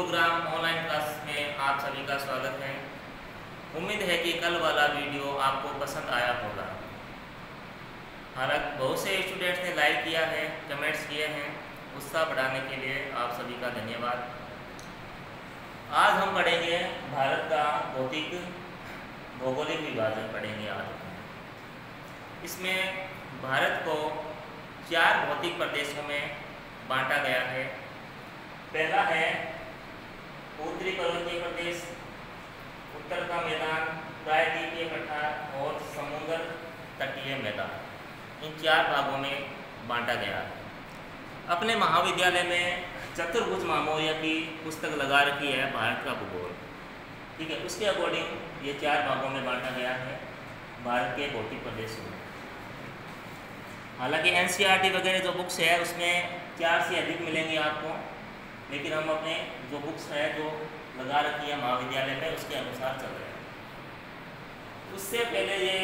Programme online class में आप सभी का स्वागत है। उम्मीद है कि कल वाला वीडियो आपको पसंद आया होगा। हालांकि बहुत से स्टूडेंट्स ने लाइक किया है, कमेंट्स किए हैं। उत्साह बढ़ाने के लिए आप सभी का धन्यवाद। आज हम पढ़ेंगे भारत का भौतिक भौगोलिक विभाजन पढ़ेंगे आज। इसमें भारत को 4 भौतिक प्रदेशों में बांटा गया है। पहला है उत्तरी पर्वतीय प्रदेश, उत्तर का मैदान, प्रायद्वीपीय पठार और समुद्र तटीय मैदान। इन 4 भागों में बांटा गया है। अपने महाविद्यालय में चतुर्भुज मामोरिया की पुस्तक लगा रखी है भारत का भूगोल, ठीक है। उसके अकॉर्डिंग ये 4 भागों में बांटा गया है भारत के भौतिक प्रदेशों में। हालांकि एनसीईआरटी वगैरह जो बुक्स है उसमें 4 से अधिक मिलेंगे आपको, लेकिन हम अपने जो बुक्स है जो लगा रखी है महाविद्यालय में उसके अनुसार चल रहे हैं। उससे पहले ये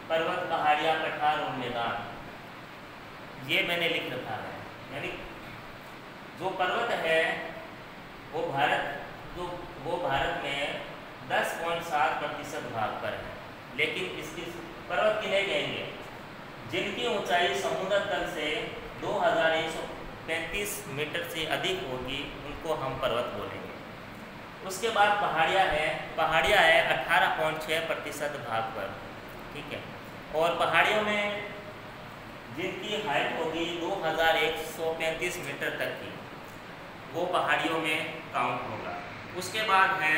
पर्वत, पहाड़ियाँ, पठार और मैदान ये मैंने लिख रखा है। यानी जो पर्वत है वो भारत में 10.7% भाग पर है, लेकिन इसकी पर्वत किन्हें कहेंगे जिनकी ऊंचाई समुद्र तल से 2135 मीटर से अधिक होगी, उनको हम पर्वत बोलेंगे। उसके बाद पहाड़ियाँ है 18.6% भाग पर, ठीक है। और पहाड़ियों में जिनकी हाइट होगी 2135 मीटर तक की, वो पहाड़ियों में काउंट होगा। उसके बाद है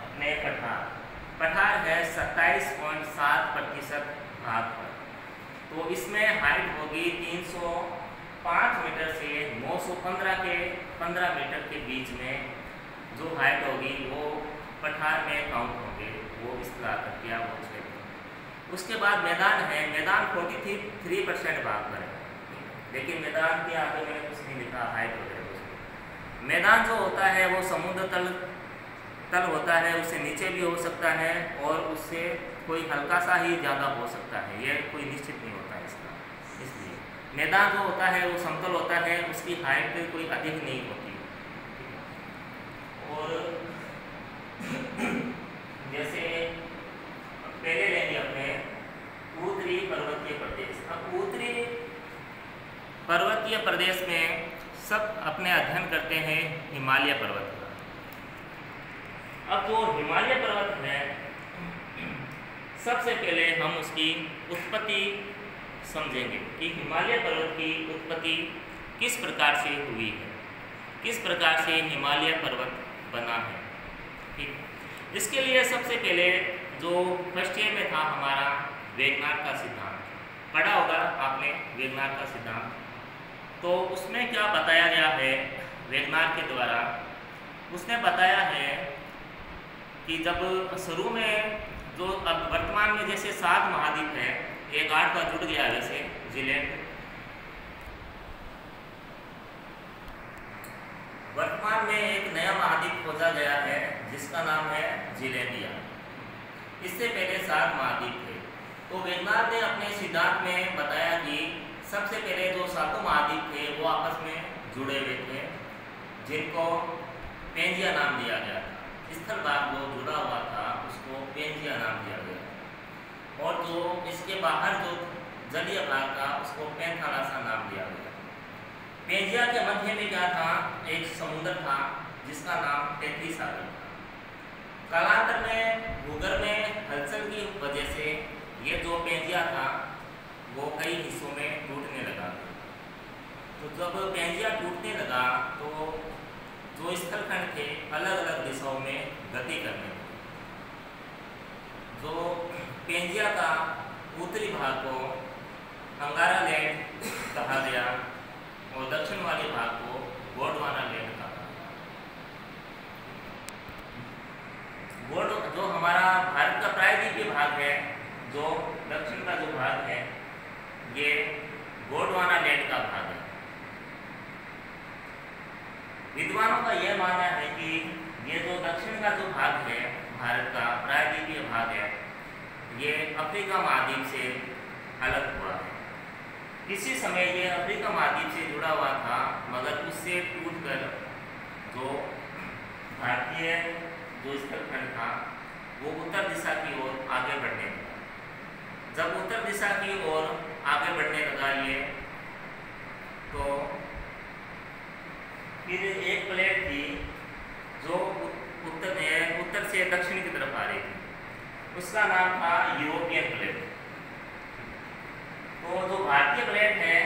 अपने पठार है 27.7% भाग पर। तो इसमें हाइट होगी 305 मीटर से 915 के 15 मीटर के बीच में जो हाइट होगी वो पठार में काउंट होंगे, वो इस तरह तक क्या वो क्षेत्र। उसके बाद मैदान है, मैदान 43% भाग पर है, लेकिन मैदान के आगे मैंने कुछ नहीं लिखा हाइट वगैरह उसमें। मैदान जो होता है वो समुद्र तल होता है, उससे नीचे भी हो सकता है और उससे कोई हल्का सा ही ज़्यादा हो सकता है, यह कोई निश्चित नहीं होता है इसका। इसलिए मैदान जो होता है वो समतल होता है, उसकी हाइट कोई अधिक नहीं होती। और जैसे पहले लेंगे अपने उत्तरी पर्वतीय प्रदेश। अब उत्तरी पर्वतीय प्रदेश में सब अपने अध्ययन करते हैं हिमालय पर्वत का। अब जो हिमालय पर्वत है, सबसे पहले हम उसकी उत्पत्ति समझेंगे कि हिमालय पर्वत की उत्पत्ति किस प्रकार से हुई है, किस प्रकार से हिमालय पर्वत बना है, ठीक। इसके लिए सबसे पहले जो फर्स्ट ईयर में था हमारा वेगनार का सिद्धांत, पढ़ा होगा आपने वेगनार का सिद्धांत। तो उसमें क्या बताया गया है वेगनार के द्वारा, उसने बताया है कि जब शुरू में जो अब वर्तमान में जैसे 7 महाद्वीप है, एक 8 का जुड़ गया, जैसे न्यूजीलैंड। वर्तमान में एक नया महाद्वीप खोजा गया है जिसका नाम है जीलैंडिया। इससे पहले 7 महाद्वीप थे। तो वेगनार ने अपने सिद्धांत में बताया कि सबसे पहले जो 7 महाद्वीप थे वो आपस में जुड़े हुए थे, जिनको पेंजिया नाम दिया गया था। स्थल भाग जो जुड़ा हुआ था उसको पेंजिया नाम दिया गया, और जो इसके बाहर जो जलीय भाग था उसको पैंथालासा नाम दिया गया। पेंजिया के मध्य में क्या था, एक समुद्र था जिसका नाम तैतीस सागर था। कालांतर में भूगर्भ में हलचल की वजह से ये जो पेंजिया था वो कई हिस्सों में टूटने लगा। तो जब पेंजिया टूटने लगा तो जो स्थलखंड थे अलग अलग दिशाओं में गति करने लगे। जो पेंजिया का उत्तरी भाग को अंगारा लैंड कहा गया और दक्षिण वाले भाग को गोंडवाना लैंड कहा गया। जो हमारा भारत का प्रायद्वीपीय भाग है, जो दक्षिण का जो भाग है ये गोंडवाना लैंड का भाग है। विद्वानों का यह मानना है कि ये जो दक्षिण का जो भाग है भारत का प्रायद्वीपीय भाग है, ये अफ्रीका महाद्वीप से अलग हुआ है। किसी समय ये अफ्रीका महाद्वीप से जुड़ा हुआ था, मगर उससे टूटकर जो भारतीय जो स्थलखंड था वो उत्तर दिशा की ओर आगे बढ़ने लगा। जब उत्तर दिशा की ओर आगे बढ़ने लगा ये, तो फिर एक प्लेट थी जो उत्तर से दक्षिण की तरफ आ रही थी, उसका नाम था यूरोपियन प्लेट। तो जो भारतीय प्लेट है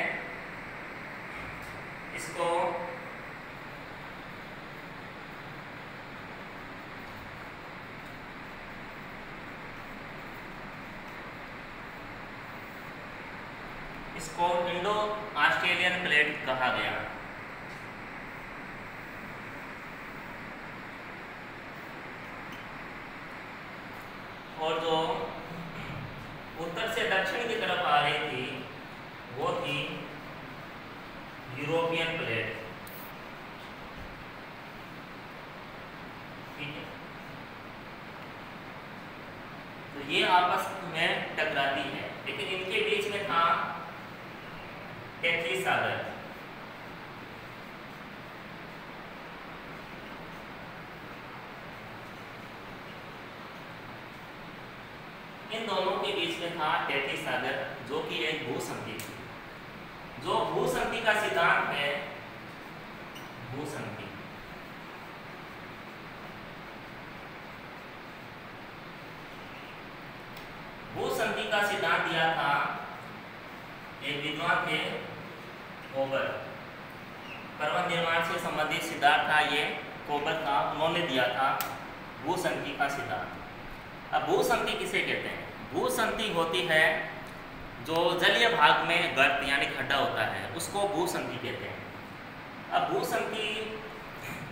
इसको इंडो ऑस्ट्रेलियन प्लेट कहा गया। और जो उत्तर से दक्षिण की तरफ आ रही थी वो थी यूरोपियन प्लेट। ठीक है, तो ये आपस में टकराती है, लेकिन इनके बीच में था टेथली सागर। इन दोनों के बीच में था टेथली सागर, जो कि एक भूसंधि थी। जो भूसंधि का सिद्धांत है, भूसंधि भूसंधि का सिद्धांत दिया था एक विद्वान थे कोबर। पर्वत निर्माण से संबंधित सिद्धांत था ये कोबर था, उन्होंने दिया था भूसंधि का सिद्धांत। अब भूसंधि किसे कहते हैं? भूसंधि होती है जो जलीय भाग में गर्त यानी खड्डा होता है, उसको भूसंधि कहते हैं। अब भूसंधि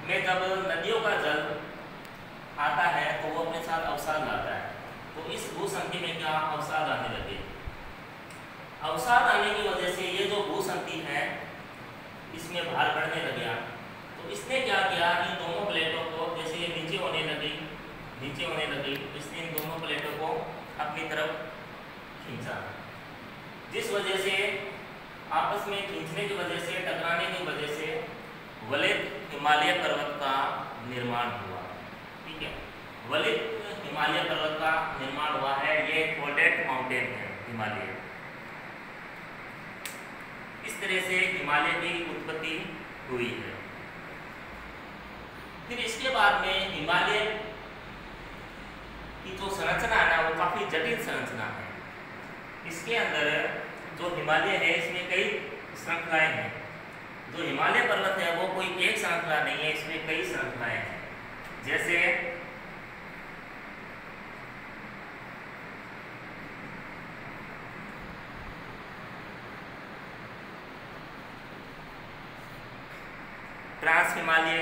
में जब नदियों का जल आता है तो वो अपने साथ अवसाद लाता है। तो इस भूसंधि में क्या अवसाद आने लगे। अवसाद आने की वजह से ये जो भूसंधि है इसमें भार बढ़ने लगा। तो इसने क्या किया, इन दोनों प्लेटों को जैसे ये नीचे होने लगी, तो इसने इन दोनों प्लेटों को अपनी तरफ खींचा, जिस वजह से आपस में खींचने की वजह से, टकराने की वजह से वलित हिमालय पर्वत का निर्माण हुआ। ठीक है, वलित हिमालय पर्वत का निर्माण हुआ है। ये फोल्डेड माउंटेन है हिमालय। इस तरह से हिमालय की उत्पत्ति हुई है। फिर इसके बाद में हिमालय की जो संरचना है ना, वो काफी जटिल संरचना है। इसके अंदर जो हिमालय है इसमें कई श्रृंखलाएं हैं। जो हिमालय पर्वत है वो कोई एक श्रृंखला नहीं है, इसमें कई श्रृंखलाएं हैं। जैसे ट्रांस हिमालय,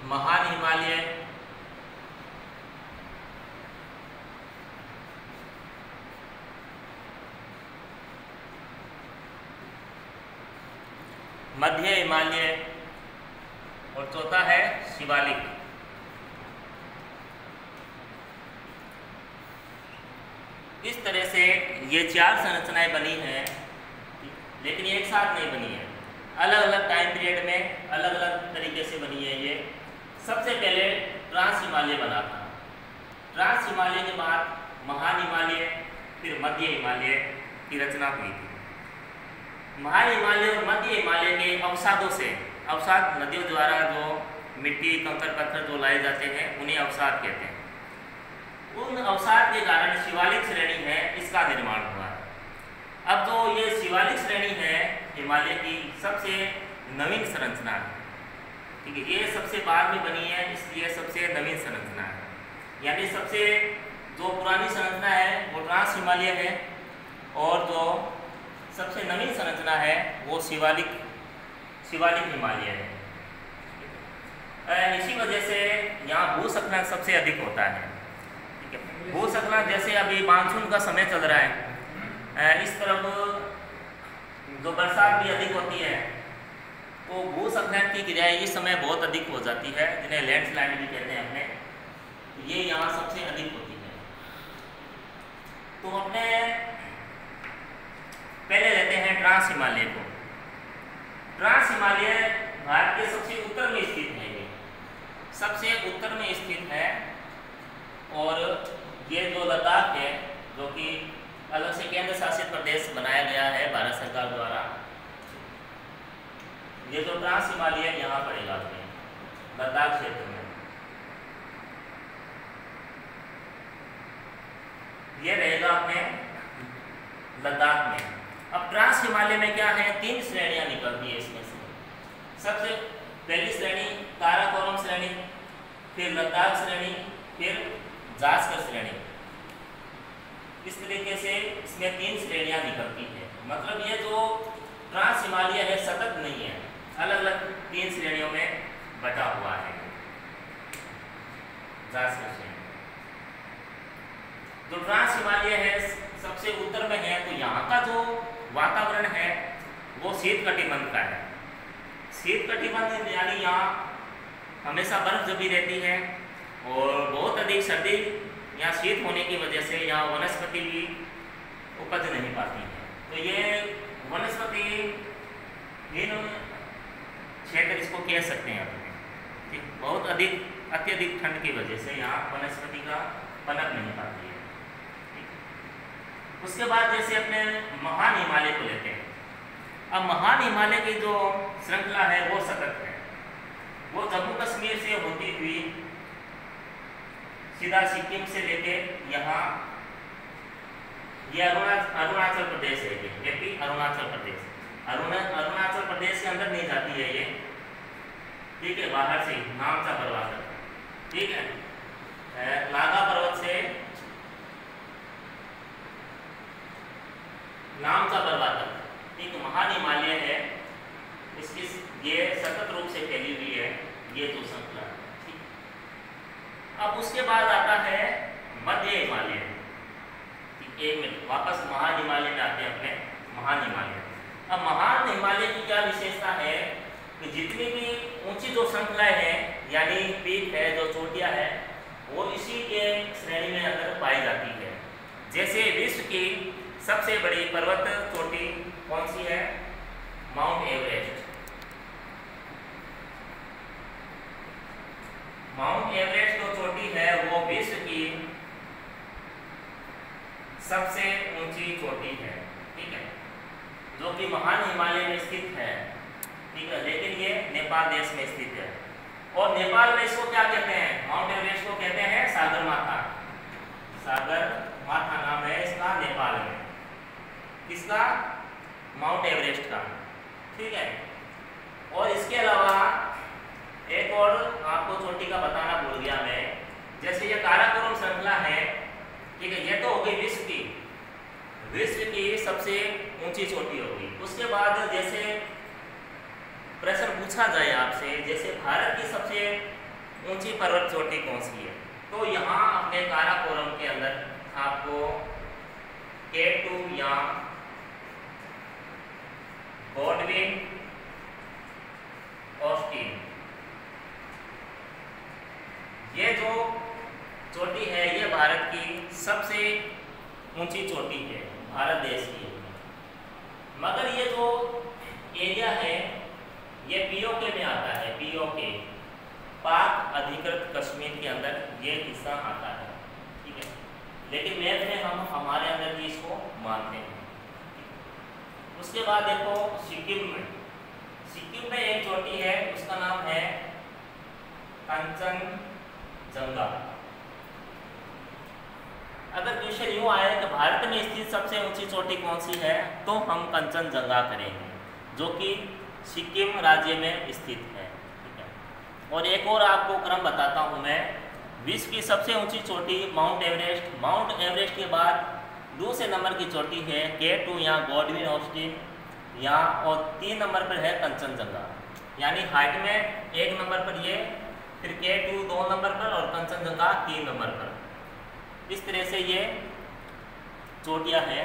महान हिमालय, मध्य हिमालय और चौथा है शिवालिक। इस तरह से ये चार संरचनाएं बनी हैं, लेकिन एक साथ नहीं बनी है। अलग अलग टाइम पीरियड में अलग अलग तरीके से बनी है ये। सबसे पहले ट्रांस हिमालय बना था। ट्रांस हिमालय के बाद महान हिमालय, फिर मध्य हिमालय की रचना हुई थी। महान हिमालय और मध्य हिमालय के अवसादों से, अवसाद नदियों द्वारा जो मिट्टी कंकड़ पत्थर जो लाए जाते हैं उन्हें अवसाद कहते हैं। उन अवसाद के कारण शिवालिक श्रेणी है इसका निर्माण हुआ। अब जो ये शिवालिक श्रेणी है हिमालय की सबसे नवीन संरचना है। ठीक है, ये सबसे बाद में बनी है, इसलिए सबसे नवीन संरचना है। यानी सबसे जो पुरानी संरचना है वो ट्रांस हिमालय है, और जो सबसे नवीन संरचना है वो शिवालिक हिमालय है। इसी वजह से यहाँ भूस्खलन सबसे अधिक होता है। ठीक है, भूस्खलन जैसे अभी मानसून का समय चल रहा है, इस तरफ जो बरसात भी अधिक होती है, तो भूस्खलन की क्रियाएं इस समय बहुत अधिक हो जाती है, जिन्हें लैंडस्लाइड भी कहते हैं अपने, तो ये यहाँ सबसे अधिक होती है। तो अपने पहले लेते हैं ट्रांस हिमालय को। ट्रांस हिमालय भारत के सबसे उत्तर में स्थित है, ये सबसे उत्तर में स्थित है। और ये जो लद्दाख है, जो कि अलग से केंद्र शासित प्रदेश बनाया गया है भारत सरकार द्वारा, ये जो ट्रांस हिमालय यहाँ पड़ेगा अपने लद्दाख क्षेत्र में, ये रहेगा अपने लद्दाख में। अब ट्रांस हिमालय में क्या है, 3 श्रेणियां निकलती है इसमें से। सबसे पहली श्रेणी काराकोरम श्रेणी, फिर लद्दाख श्रेणी, फिर जास्कर श्रेणी। इस तरीके से इसमें 3 श्रेणियां निकलती है। मतलब ये जो ट्रांस हिमालय है सतत नहीं है, अलग अलग 3 श्रेणियों में बटा हुआ है जास्कर श्रेणी। जो ट्रांस हिमालय है सबसे उत्तर में है, तो यहाँ का जो वातावरण है वो शीत कटिबंध का है। शीत कटिबंध यानी यहाँ हमेशा बर्फ जमी रहती है और बहुत अधिक सर्दी या शीत होने की वजह से यहाँ वनस्पति भी उपज नहीं पाती है। तो ये वनस्पति क्षेत्र इसको कह सकते हैं अपने, बहुत अधिक अत्यधिक ठंड की वजह से यहाँ वनस्पति का पनप नहीं पाती है। उसके बाद जैसे अपने महान हिमालय को लेते हैं। अब महान हिमालय की जो श्रृंखला है वो सतत है, वो जम्मू कश्मीर से होती हुई सीधा सिक्किम से लेके यहाँ ये अरुणाचल प्रदेश है, ये भी अरुणाचल प्रदेश, अरुणाचल प्रदेश के अंदर नहीं जाती है ये, ठीक है, बाहर से नामचा पर्वत, ठीक है, नागा पर्वत से नामचा पर्वत, ठीक है, महान हिमालय है, इसकी ये सतत रूप से फैली हुई है ये जो श्रृंखला। अब उसके बाद आता है मध्य हिमालय। एक मिनट, वापस महान हिमालय में आते हैं अपने महान हिमालय। अब महान हिमालय की क्या विशेषता है कि जितनी भी ऊंची जो श्रृंखलाएं हैं यानी पीक है, जो चोटियां है, वो इसी के श्रेणी में अंदर पाई जाती है। जैसे विश्व की सबसे बड़ी पर्वत चोटी कौन सी है, माउंट एवरेस्ट। माउंट एवरेस्ट जो चोटी है वो विश्व की सबसे ऊंची चोटी है, ठीक है, जो कि महान हिमालय में स्थित है, ठीक है, लेकिन ये नेपाल देश में स्थित है। और नेपाल में इसको क्या कहते हैं, माउंट एवरेस्ट को कहते हैं सागरमाथा। सागरमाथा नाम है इसका नेपाल में, किसका, माउंट एवरेस्ट का, ठीक है। और इसके अलावा एक और आपको चोटी का बताना भूल गया मैं, जैसे ये काराकोरम श्रृंखला है, ठीक है, ये तो हो गई विश्व की सबसे ऊंची चोटी हो गई। उसके बाद जैसे प्रश्न पूछा जाए आपसे, जैसे भारत की सबसे ऊंची पर्वत चोटी कौन सी है, तो यहाँ अपने काराकोरम के अंदर आपको K2 या गॉडविन ऑस्टिन, ये जो चोटी है ये भारत की सबसे ऊंची चोटी है भारत देश की। मगर ये जो एरिया है ये पीओके में आता है, पीओके, पाक अधिकृत कश्मीर के अंदर ये हिस्सा आता है, ठीक है, लेकिन मैप में हम हमारे अंदर भी इसको मानते हैं। उसके बाद देखो सिक्किम में एक चोटी है, उसका नाम है कंचनजंगा। अगर क्वेश्चन यूँ आए कि भारत में स्थित सबसे ऊंची चोटी कौन सी है, तो हम कंचनजंगा करेंगे, जो कि सिक्किम राज्य में स्थित है, ठीक है। और एक और आपको क्रम बताता हूँ मैं, विश्व की सबसे ऊंची चोटी माउंट एवरेस्ट, माउंट एवरेस्ट के बाद दूसरे नंबर की चोटी है K2 या गॉडविन ऑस्टिन या, और 3 नंबर पर है कंचनजंगा। यानी हाइट में 1 नंबर पर ये, फिर K2 2 नंबर पर और कंचनजंगा 3 नंबर पर। इस तरह से ये चोटियां हैं,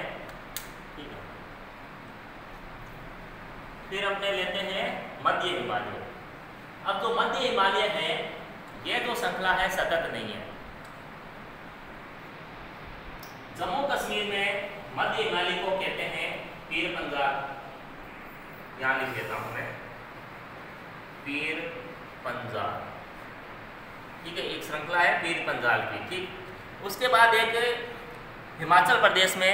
ठीक है। फिर अपने लेते हैं मध्य हिमालय। अब जो मध्य हिमालय है, ये जो श्रृंखला है सतत नहीं है। जम्मू कश्मीर में मध्य हिमालय को कहते हैं पीर पंजाल, यहाँ लिख देता हूँ मैं, पीर पंजाल, ठीक है, एक श्रृंखला है पीर पंजाल की, ठीक। उसके बाद एक हिमाचल प्रदेश में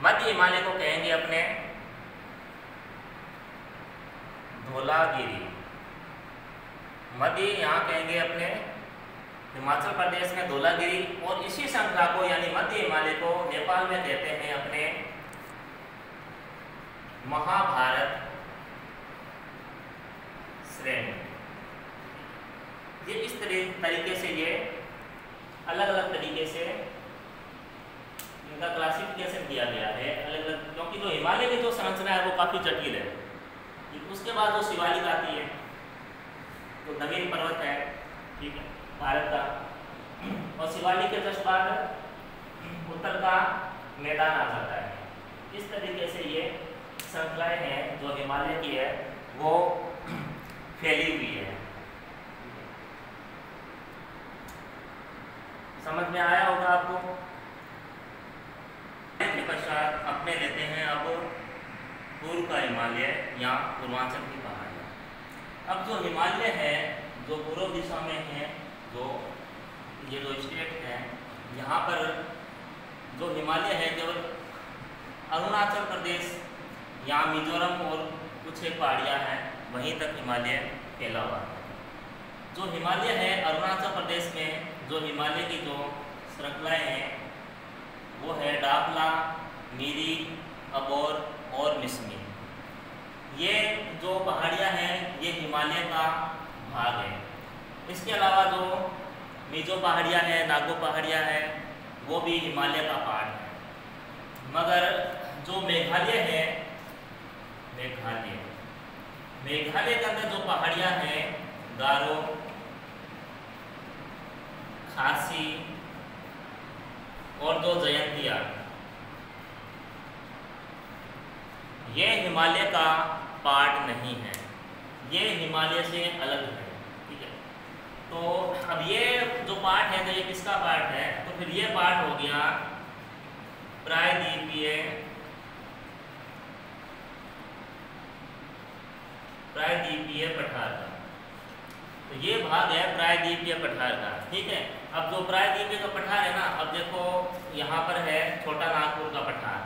मध्य हिमालय को कहेंगे अपने धौलागिरी, मध्य यहाँ कहेंगे अपने हिमाचल प्रदेश में धौलागिरी। और इसी श्रृंखला को यानी मध्य हिमालय को नेपाल में कहते हैं अपने महाभारत श्रेणी। ये इस तरीके से ये अलग अलग तरीके से इनका क्लासिफिकेशन किया गया है अलग अलग, क्योंकि जो हिमालय की जो संरचना है वो काफ़ी जटिल है। उसके बाद जो शिवालिक आती है, तो नवीन पर्वत है, ठीक है, भारत का, और शिवालिक के जस्ट बाद उत्तर का मैदान आ जाता है। इस तरीके से ये श्रृंखलाएं हैं जो हिमालय की है वो फैली हुई है। समझ में आया होगा आपको। के पश्चात अपने लेते हैं अब पूर्व का हिमालय या पूर्वांचल की पहाड़ियाँ। अब जो हिमालय है जो पूर्व दिशा में है, जो ये जो स्टेट है, यहाँ पर जो हिमालय है केवल अरुणाचल प्रदेश या मिजोरम और कुछ एक पहाड़ियाँ हैं वहीं तक हिमालय फैला हुआ है। जो हिमालय है अरुणाचल प्रदेश में, जो हिमालय की जो श्रृंखलाएँ हैं वो है डापला, मीरी, अबोर और मिसमी। ये जो पहाड़ियाँ हैं ये हिमालय का भाग है। इसके अलावा जो मिजो पहाड़ियाँ हैं, नागो पहाड़ियाँ हैं, वो भी हिमालय का पार्ट है। मगर जो मेघालय है, मेघालय के अंदर जो पहाड़ियाँ हैं, गारो, खासी और जो जयंतिया, ये हिमालय का पार्ट नहीं है, ये हिमालय से अलग है, ठीक है। तो अब ये जो पार्ट है, तो ये किसका पार्ट है, तो फिर ये पार्ट हो गया प्रायद्वीपीय पठार का। तो ये भाग है प्रायद्वीपीय पठार का, ठीक है। अब जो प्रायद्वीपीय का पठार है ना, अब देखो यहाँ पर है छोटा नागपुर का पठार।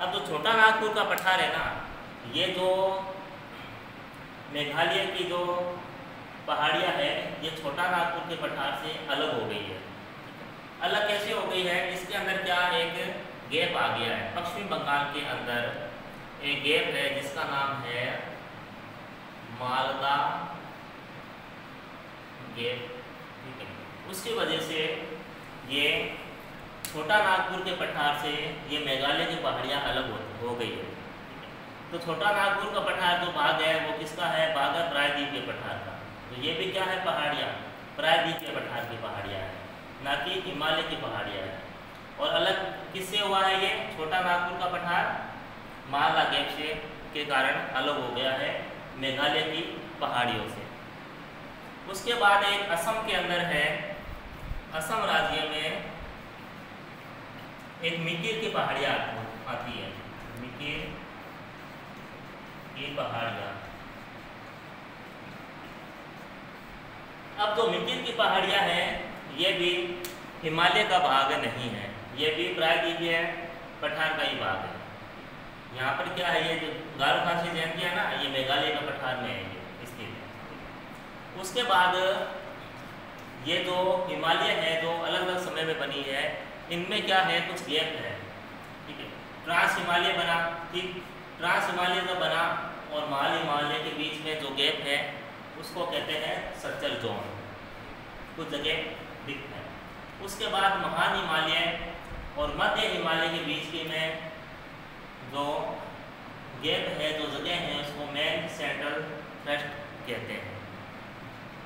अब जो छोटा नागपुर का पठार है ना, ये जो मेघालय की जो पहाड़ियाँ है, ये छोटा नागपुर के पठार से अलग हो गई है। अलग कैसे हो गई है, इसके अंदर क्या एक गैप आ गया है। पश्चिम बंगाल के अंदर एक गैप है जिसका नाम है मालदा गैप, ठीक है। उसकी वजह से ये छोटा नागपुर के पठार से ये मेघालय की पहाड़ियाँ अलग हो गई है, ठीक है। तो छोटा नागपुर का पठार जो भाग है वो किसका है, भाग है प्रायद्वीपीय पठार का। तो ये भी क्या है, पहाड़ियाँ प्रायद्वीपीय पठार की पहाड़ियाँ हैं, ना कि हिमालय की पहाड़ियाँ हैं। और अलग किससे हुआ है, ये छोटा नागपुर का पठार मालदा गैप से के कारण अलग हो गया है मेघालय की पहाड़ियों से। उसके बाद एक असम के अंदर है, असम राज्य में एक मिकिर की पहाड़ियाँ आती है, मिकिर की पहाड़ियाँ। अब जो मिकिर की पहाड़ियाँ हैं ये भी हिमालय का भाग नहीं है, ये भी प्रायद्वीपीय पठार का ही भाग है। यहाँ पर क्या है, ये जो गारो खासी जयंती है ना, ये मेघालय का पठार में है ये स्थित। उसके बाद ये जो हिमालय है जो अलग अलग समय में बनी है, इनमें क्या है, कुछ गैप है, ठीक है। ट्रांस हिमालय बना, ठीक, ट्रांस हिमालय जो बना और महाल हिमालय के बीच में जो गैप है उसको कहते हैं सज्जल जोन, कुछ जगह दिखता है। उसके बाद महान हिमालय और मध्य हिमालय के बीच के में जो गैप है, जो जगह है, उसको मेन सेंट्रल थ्रस्ट कहते हैं।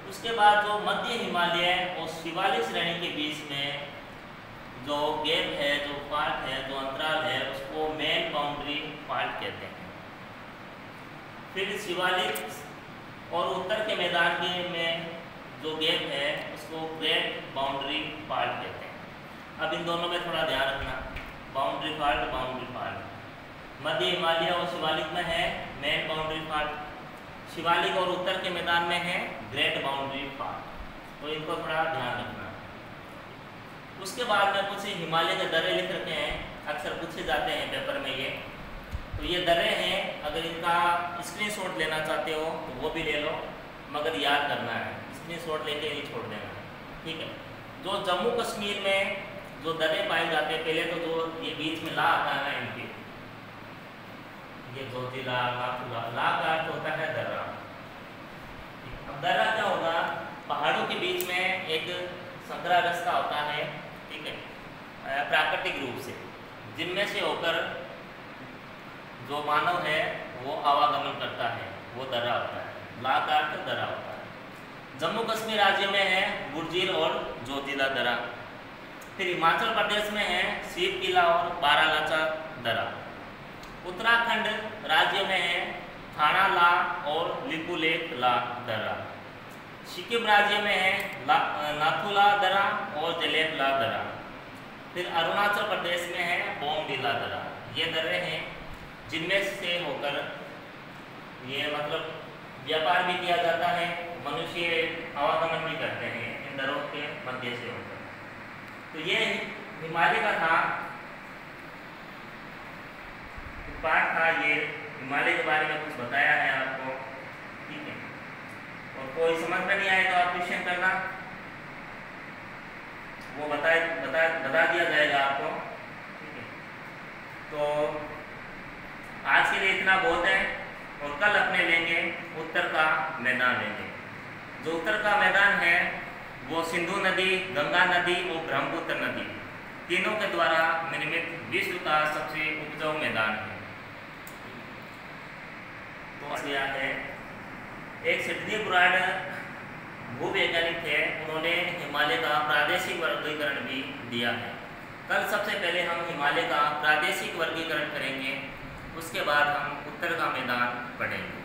उसके बाद जो मध्य हिमालय और शिवालिक श्रेणी के बीच में जो गैप है, जो पार्ट है, जो अंतराल है, उसको मेन बाउंड्री पार्ट कहते हैं। फिर शिवालिक और उत्तर के मैदान के में जो गैप है उसको ग्रेट बाउंड्री फॉल्ट कहते हैं। अब इन दोनों में थोड़ा ध्यान रखना, बाउंड्री फॉल्ट मध्य हिमालय और शिवालिक में है मेन बाउंड्री फॉल्ट, शिवालिक और उत्तर के मैदान में है ग्रेट बाउंड्री फॉल्ट, तो इनको थोड़ा ध्यान रखना। उसके बाद में कुछ हिमालय के दर्रे लिख रखे हैं, अक्सर पूछे जाते हैं पेपर में ये, तो ये दर्रे हैं, अगर इनका स्क्रीनशॉट लेना चाहते हो तो वो भी ले लो, मगर याद करना है, स्क्रीनशॉट लेके नहीं छोड़ देना है, ठीक है। जो जम्मू कश्मीर में जो दर्रे पाए जाते हैं, पहले तो जो ये बीच में ला आता है ना इनके, ये जोजिला, नाथुला, ला का अर्थ होता है दर्रा। अब दर्रा क्या होगा, पहाड़ों के बीच में एक संकरा रास्ता होता है, ठीक है, प्राकृतिक रूप से, जिनमें से होकर जो मानव है वो आवागमन करता है, वो दर्रा होता है, ला का अर्थ दर्रा होता है। जम्मू कश्मीर राज्य में है गुर्जीर और जोजिला दर्रा, फिर हिमाचल प्रदेश में है सीप किला और बारालाचा दर्रा, उत्तराखंड राज्य में है थाना ला और लिपुलेख ला दर्रा, सिक्किम राज्य में है नाथुला दर्रा और जलेब ला दर्रा, फिर अरुणाचल प्रदेश में है बोमडिला दर्रा। ये दर्रे हैं जिनमें से होकर ये मतलब व्यापार भी किया जाता है, मनुष्य आवागमन भी करते हैं इन दर्रों के मध्य से होकर। तो ये हिमालय का था पाठ था, ये हिमालय के बारे में कुछ बताया है आपको, ठीक है। और कोई समझ में नहीं आए तो आप क्वेश्चन करना, वो बता दिया जाएगा आपको, ठीक है। तो आज के लिए इतना बहुत है, और कल अपने लेंगे उत्तर का मैदान लेंगे। जो उत्तर का मैदान है वो सिंधु नदी, गंगा नदी और ब्रह्मपुत्र नदी तीनों के द्वारा निर्मित विश्व का सबसे उपजाऊ मैदान है। तो यह है एक सिडनी ब्रांड भूवैज्ञानिक थे, उन्होंने हिमालय का प्रादेशिक वर्गीकरण भी दिया है। कल सबसे पहले हम हिमालय का प्रादेशिक वर्गीकरण करेंगे, उसके बाद हम उत्तर का मैदान पढ़ेंगे।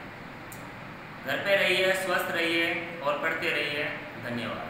घर पे रहिए, स्वस्थ रहिए और पढ़ते रहिए। धन्यवाद।